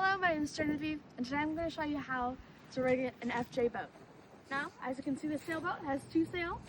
Hello, my name is Genevieve, and today I'm going to show you how to rig an FJ boat. Now, as you can see, the sailboat has two sails.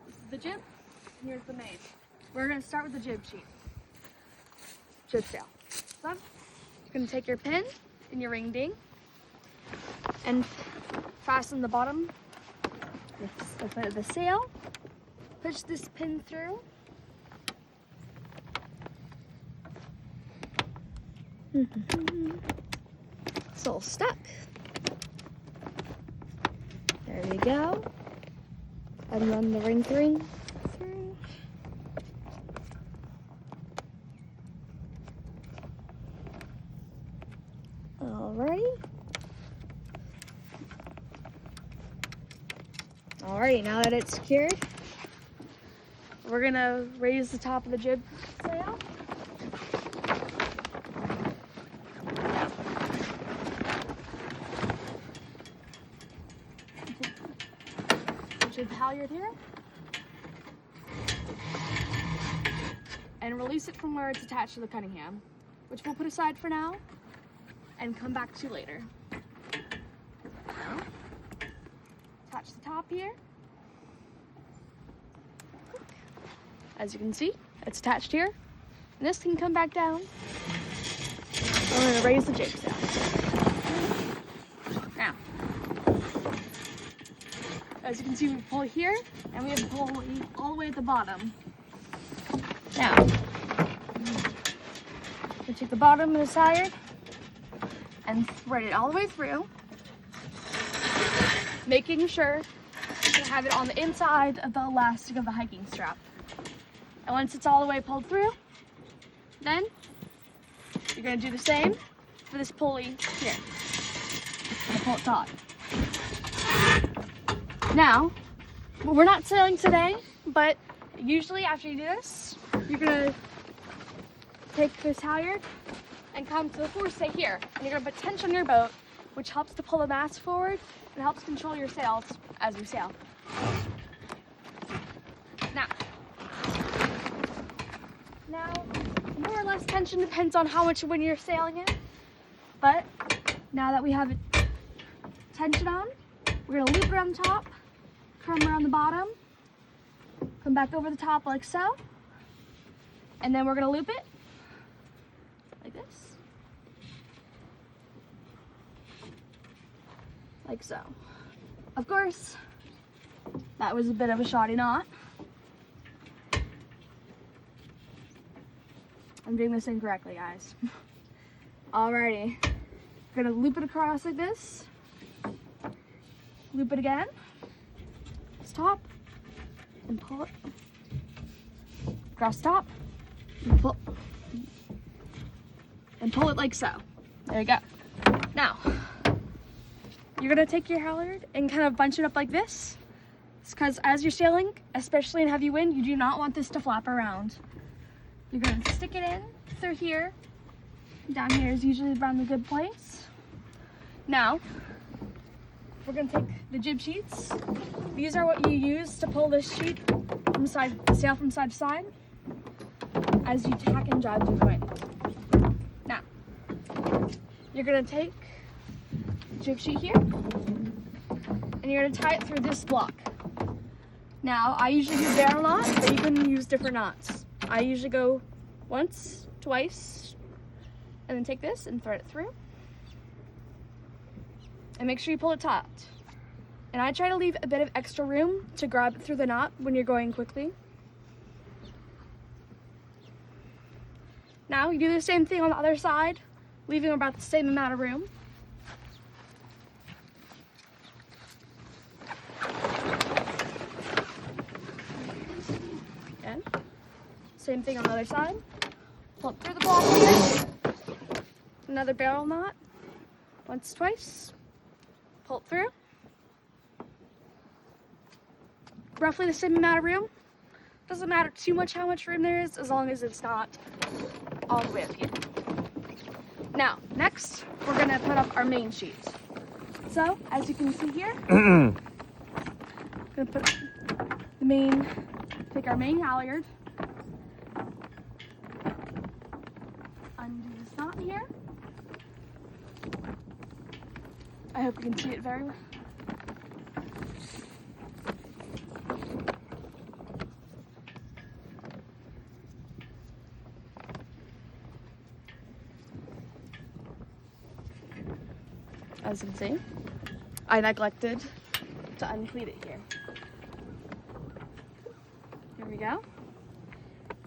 This is the jib, and here's the main. We're going to start with the jib sheet. Jib sail. So, you're going to take your pin and your ring ding and fasten the bottom of the sail. Push this pin through. It's all stuck. There we go. And run the ring through. Alrighty, now that it's secured, we're gonna raise the top of the jib sail. Jib halyard here, and release it from where it's attached to the Cunningham, which we'll put aside for now and come back to later. Attach the top here. As you can see, it's attached here, and this can come back down. We're going to raise the jib sail. Now, as you can see, we pull here, and we have to pull all the way at the bottom. Now, we take the bottom of the halyard and thread it all the way through, making sure to have it on the inside of the elastic of the hiking strap. And once it's all the way pulled through, then you're going to do the same for this pulley here. And pull it taut. Now, we're not sailing today, but usually after you do this, you're going to take this halyard and come to the forestay here. And you're going to put tension on your boat, which helps to pull the mast forward and helps control your sails as you sail. Now, more or less tension depends on how much wind you're sailing in, but now that we have it tension on, we're going to loop around the top, come around the bottom, come back over the top like so, and then we're going to loop it like this, like so. Of course, that was a bit of a shoddy knot. I'm doing this incorrectly, guys. Alrighty, we're gonna loop it across like this. Loop it again. Stop and pull it across the top and pull it like so. There you go. Now, you're gonna take your halyard and kind of bunch it up like this. It's because as you're sailing, especially in heavy wind, you do not want this to flap around. You're going to stick it in through here. Down here is usually around a good place. Now, we're going to take the jib sheets. These are what you use to pull this sheet from sail from side to side as you tack and jibe through the wind. Now, you're going to take the jib sheet here, and you're going to tie it through this block. Now, I usually use barrel knot, but you can use different knots. I usually go once, twice, and then take this and thread it through. And make sure you pull it taut. And I try to leave a bit of extra room to grab it through the knot when you're going quickly. Now you do the same thing on the other side, leaving about the same amount of room. Again. Same thing on the other side. Pull it through the block here. Another barrel knot. Once, twice. Pull it through. Roughly the same amount of room. Doesn't matter too much how much room there is, as long as it's not all the way up here. Now, next, we're gonna put up our main sheet. So, as you can see here, I'm gonna put the main, take our main halyard, undo this knot here, I hope you can see it very well. As you can see, I neglected to uncleat it here. Here we go.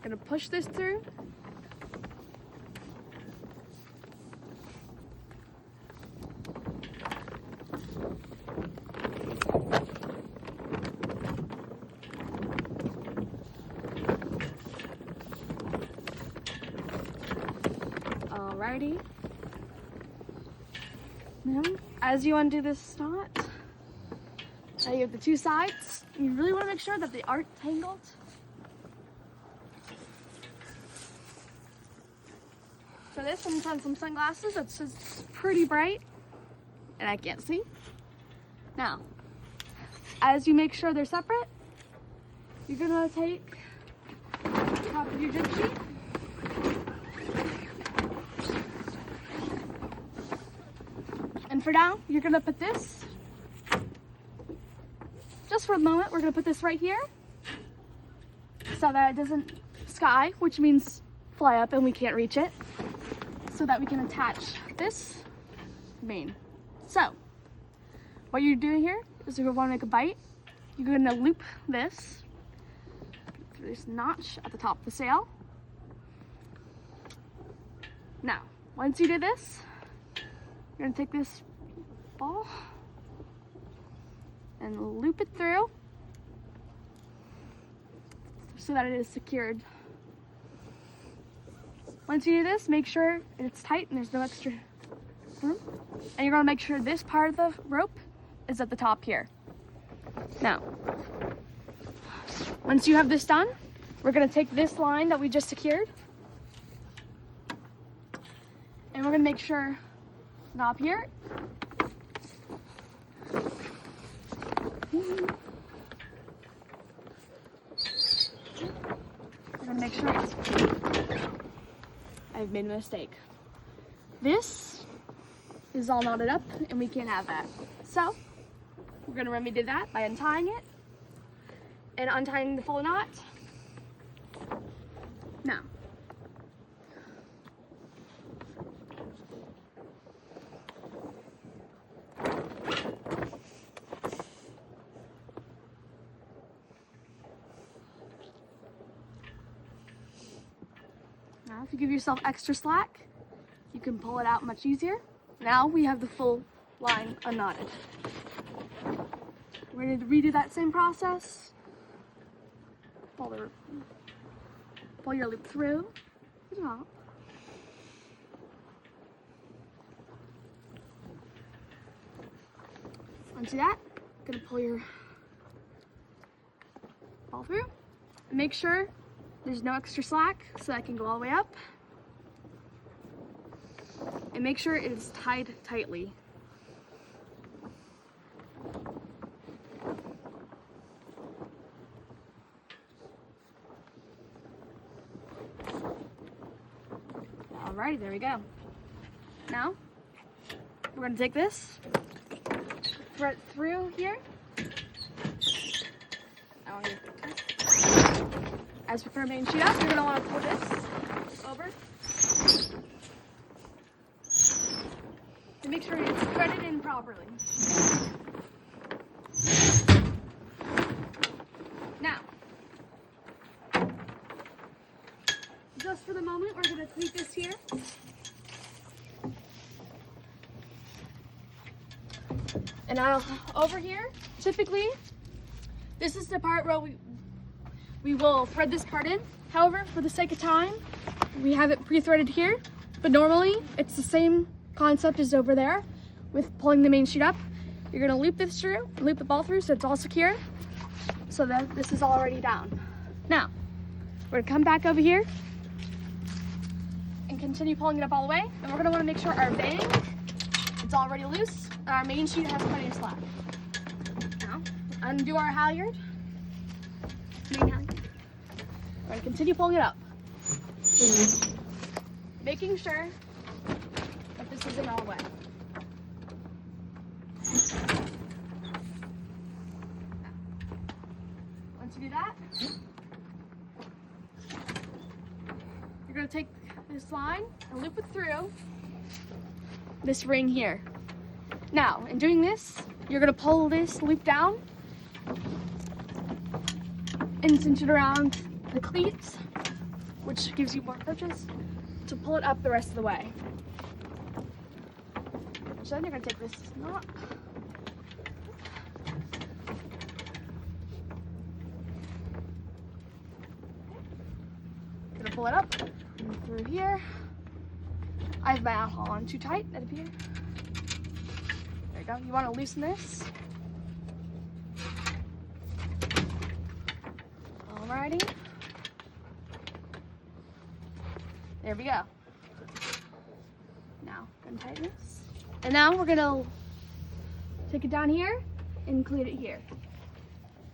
Gonna push this through. Alrighty. Now, as you undo this knot, you have the two sides. You really want to make sure that they aren't tangled. For this, I'm gonna put on some sunglasses. It's just pretty bright, and I can't see. Now, as you make sure they're separate, you're gonna take the top of your jib sheet. And for now, you're gonna put this, just for a moment, we're gonna put this right here so that it doesn't sky, which means fly up and we can't reach it, so that we can attach this main. So, what you're doing here is you're gonna make a bite. You're gonna loop this through this notch at the top of the sail. Now, once you do this, you're gonna take this ball and loop it through so that it is secured. Once you do this, make sure it's tight and there's no extra room. And you're gonna make sure this part of the rope is at the top here. Now, once you have this done, we're gonna take this line that we just secured and we're gonna make sure knob here. We're gonna make sure I've made a mistake. This is all knotted up and we can't have that. So we're gonna remedy that by untying it and untying the full knot. Now, if you give yourself extra slack, you can pull it out much easier. Now we have the full line unknotted. We're going to redo that same process. Pull your loop through the top. Once you do that, you're going to pull your ball through. And make sure there's no extra slack so that I can go all the way up. And make sure it is tied tightly. Alrighty, there we go. Now, we're gonna take this, thread it through here. As we put our main sheet up, you're gonna wanna pull this over. And make sure it's threaded in properly. Now, just for the moment, we're gonna tweak this here. And now, over here, typically, this is the part where we will thread this part in. However, for the sake of time, we have it pre-threaded here, but normally it's the same concept as over there with pulling the main sheet up. You're gonna loop this through, loop the ball through so it's all secure, so that this is already down. Now, we're gonna come back over here and continue pulling it up all the way, and we're gonna wanna make sure our bang is already loose and our main sheet has plenty of slack. Now, undo our halyard, main halyard. We're gonna continue pulling it up, making sure that this isn't all wet. Once you do that, you're gonna take this line and loop it through this ring here. Now, in doing this, you're gonna pull this loop down and cinch it around the cleats, which gives you more purchase to pull it up the rest of the way. So then you're gonna take this knot, gonna pull it up and through here. I have my alcohol on too tight at up here. There you go. You want to loosen this. Alrighty. There we go. Now, gonna tighten this. And now we're gonna take it down here and include it here.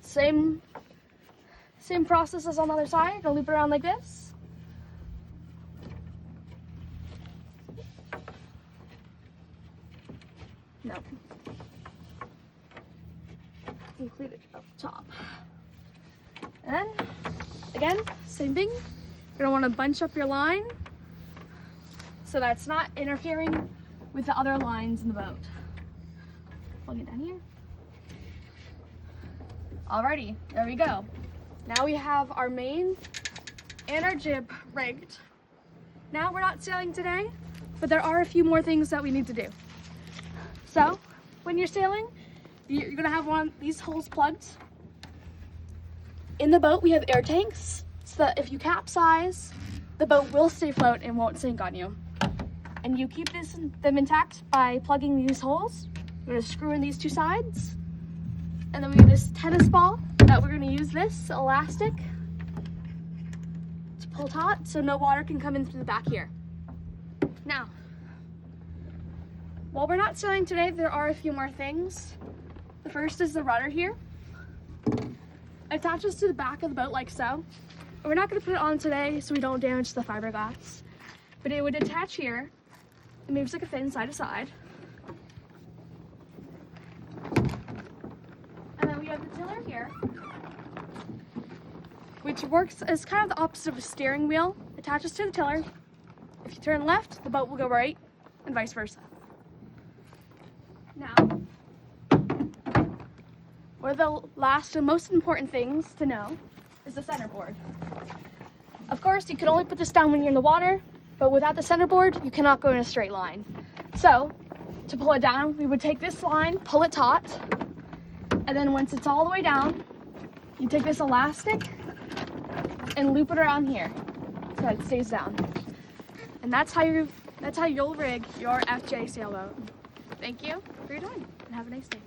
Same process as on the other side. Gonna loop it around like this. No. Include it up top. And then, again, same thing. You're gonna wanna bunch up your line so that it's not interfering with the other lines in the boat. Plug it down here. Alrighty, there we go. Now we have our main and our jib rigged. Now we're not sailing today, but there are a few more things that we need to do. So, when you're sailing, you're gonna have one of these holes plugged. In the boat, we have air tanks, so that if you capsize, the boat will stay afloat and won't sink on you. And you keep them intact by plugging these holes. We're gonna screw in these two sides. And then we have this tennis ball that we're gonna use this elastic to pull taut so no water can come in through the back here. Now, while we're not sailing today, there are a few more things. The first is the rudder here. It attaches to the back of the boat like so. We're not gonna put it on today so we don't damage the fiberglass, but it would attach here. It moves like a fin side to side. And then we have the tiller here, which works as kind of the opposite of a steering wheel. Attaches to the tiller. If you turn left, the boat will go right, and vice versa. Now, one of the last and most important things to know is the centerboard. Of course, you can only put this down when you're in the water, but without the centerboard, you cannot go in a straight line. So, to pull it down, we would take this line, pull it taut, and then once it's all the way down, you take this elastic and loop it around here so that it stays down. And that's how you'll rig your FJ sailboat. Thank you for your time, and have a nice day.